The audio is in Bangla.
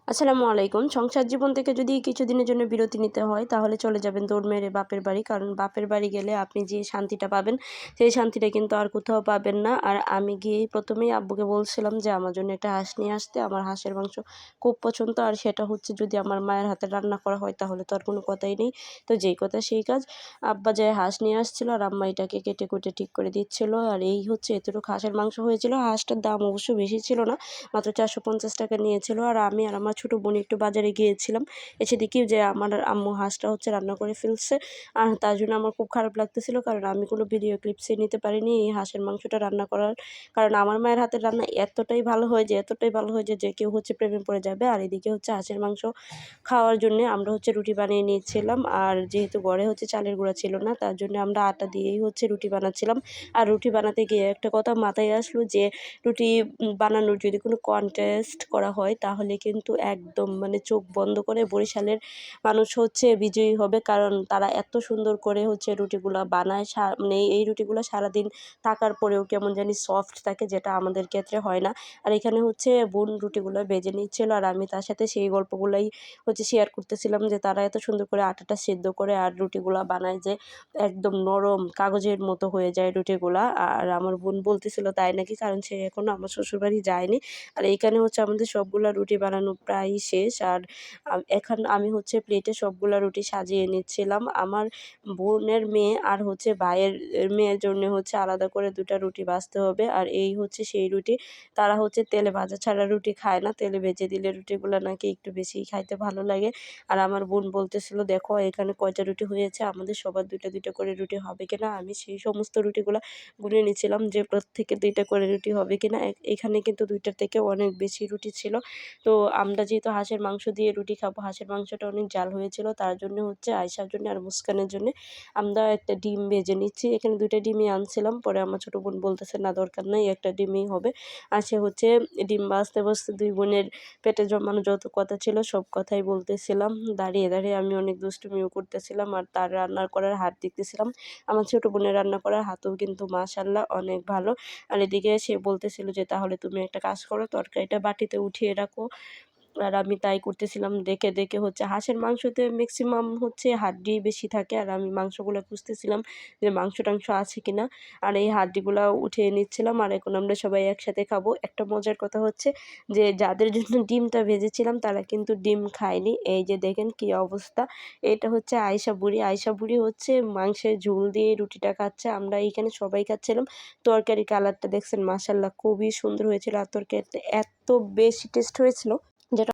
আসসালামু আলাইকুম। সংসার জীবন থেকে যদি কিছুদিনের জন্য বিরতি নিতে হয়, তাহলে চলে যাবেন দৌড় মেরে বাপের বাড়ি। কারণ বাপের বাড়ি গেলে আপনি যে শান্তিটা পাবেন, সেই শান্তিটা কিন্তু আর কোথাও পাবেন না। আর আমি গিয়েই ১ম এই আব্বুকে বলছিলাম যে, আমার জন্য একটা হাঁস নিয়ে আসতে। আমার হাঁসের মাংস খুব পছন্দ। আর সেটা হচ্ছে যদি আমার মায়ের হাতে রান্না করা হয়, তাহলে তো আর কোনো কথাই নেই। তো যেই কথা সেই কাজ। আব্বা যেয়ে হাঁস নিয়ে আসছিল আর আম্মা এটাকে কেটে-কুটে ঠিক করে দিচ্ছিল। আর এই হচ্ছে এতটুকু হাঁসের মাংস হয়েছিল। হাঁসটার দাম অবশ্য বেশি ছিল না। মাত্র ৳৪৫০ নিয়েছিল। আর আমি আর আমার ছোট বোন একটু বাজারে গিয়েছিলাম। এসে দেখি যে আমার আম্মু হাঁসটা হচ্ছে রান্না করে ফেলছে। আর তার জন্য আমার খুব খারাপ লাগতেছিল। কারণ আমি কোনো ভিডিও ক্লিপসই নিতে পারিনি এই হাঁসের মাংসটা রান্না করার। কারণ আমার মায়ের হাতের রান্না এতটাই ভালো হয় যে, যে কেউ হচ্ছে প্রেমে পড়ে যাবে। আর এদিকে হচ্ছে হাঁসের মাংস খাওয়ার জন্যে আমরা হচ্ছে রুটি বানিয়ে নিয়েছিলাম। আর যেহেতু ঘরে হচ্ছে চালের গুঁড়া ছিল না, তার জন্য আমরা আটা দিয়েই হচ্ছে রুটি বানাচ্ছিলাম। আর রুটি বানাতে গিয়ে একটা কথা মাথায় আসলো যে, রুটি বানানোর যদি কোনো কনটেস্ট করা হয়, তাহলে কিন্তু একদম মানে চোখ বন্ধ করে বরিশালের মানুষ হচ্ছে বিজয়ী হবে। কারণ তারা এত সুন্দর করে হচ্ছে রুটিগুলা বানায়। মানে এই রুটিগুলা সারাদিন থাকার পরেও কেমন জানি সফট থাকে, যেটা আমাদের ক্ষেত্রে হয় না। আর এখানে হচ্ছে বোন রুটিগুলো ভেজে নিচ্ছিল আর আমি তার সাথে সেই গল্পগুলাই হচ্ছে শেয়ার করতেছিলাম যে, তারা এত সুন্দর করে আটাটা সেদ্ধ করে আর রুটিগুলা বানায় যে একদম নরম কাগজের মতো হয়ে যায় রুটিগুলা। আর আমার বোন বলতেছিল তাই নাকি, কারণ সে এখনো আমার শ্বশুরবাড়ি যায়নি। আর এইখানে হচ্ছে আমাদের সবগুলা রুটি বানানো প্রায় শেষ। আর এখন আমি হচ্ছে প্লেটে সবগুলা রুটি সাজিয়ে নিচ্ছিলাম। আমার বোনের মেয়ে আর হচ্ছে ভাইয়ের মেয়ের জন্য হচ্ছে আলাদা করে ২ টা রুটি ভাজতে হবে। আর এই হচ্ছে সেই রুটি। তারা হচ্ছে তেলে ভাজা ছাড়া রুটি খায় না। তেলে ভেজে দিলে রুটিগুলা নাকি একটু বেশিই খাইতে ভালো লাগে। আর আমার বোন বলতেছিল, "দেখো এখানে কয়টা রুটি হয়েছে, আমাদের সবার ২ টা ২ টা করে রুটি হবে কিনা?" আমি সেই সমস্ত রুটিগুলা গুনে নিচ্ছিলাম যে প্রত্যেকের ২ টা করে রুটি হবে কিনা। এখানে কিন্তু ২ টার থেকে অনেক বেশি রুটি ছিল। তো আমরা যেহেতু হাঁসের মাংস দিয়ে রুটি খাবো, হাঁসের মাংসটা অনেক জাল হয়েছিল। তার জন্য হচ্ছে আয়েশার জন্য আর মুস্কানের জন্যে আমরা একটা ডিম ভেজে নিচ্ছি। এখানে ২ টা ডিমই আনছিলাম। পরে আমার ছোট বোন বলতেছে, "না দরকার নাই, একটা ডিমই হবে।" আর সে হচ্ছে ডিম ভাজতে ২ বোনের পেটে জমানো যত কথা ছিল সব কথাই বলতেছিলাম। দাঁড়িয়ে আমি অনেক দুষ্টুমিও করতেছিলাম আর তার রান্না করার হাত দেখতেছিলাম। আমার ছোট বোনের রান্না করার হাতও কিন্তু মাশাআল্লাহ অনেক ভালো। আর এদিকে সে বলতেছিল যে, "তাহলে তুমি একটা কাজ করো, তরকারিটা বাটিতে উঠিয়ে রাখো।" আর আমি তাই করতেছিলাম। দেখে হচ্ছে হাঁসের মাংসতে মেক্সিমাম হচ্ছে হাড্ডি বেশি থাকে। আর আমি মাংসগুলা খুঁজতেছিলাম যে মাংস-টাংস আছে কিনা। আর এই হাড্ডিগুলা উঠিয়ে নিচ্ছিলাম। আর এখন আমরা সবাই একসাথে খাবো। একটা মজার কথা হচ্ছে যে, যাদের জন্য ডিমটা ভেজেছিলাম তারা কিন্তু ডিম খায়নি। এই যে দেখেন কি অবস্থা। এটা হচ্ছে আয়েশা বুড়ি। আয়েশা বুড়ি হচ্ছে মাংসের ঝোল দিয়ে রুটিটা খাচ্ছে। আমরা এইখানে সবাই খাচ্ছিলাম। তরকারির কালারটা দেখছেন মাশাআল্লাহ খুবই সুন্দর হয়েছিল। আর তরকারিটা এত বেশি টেস্ট হয়েছিল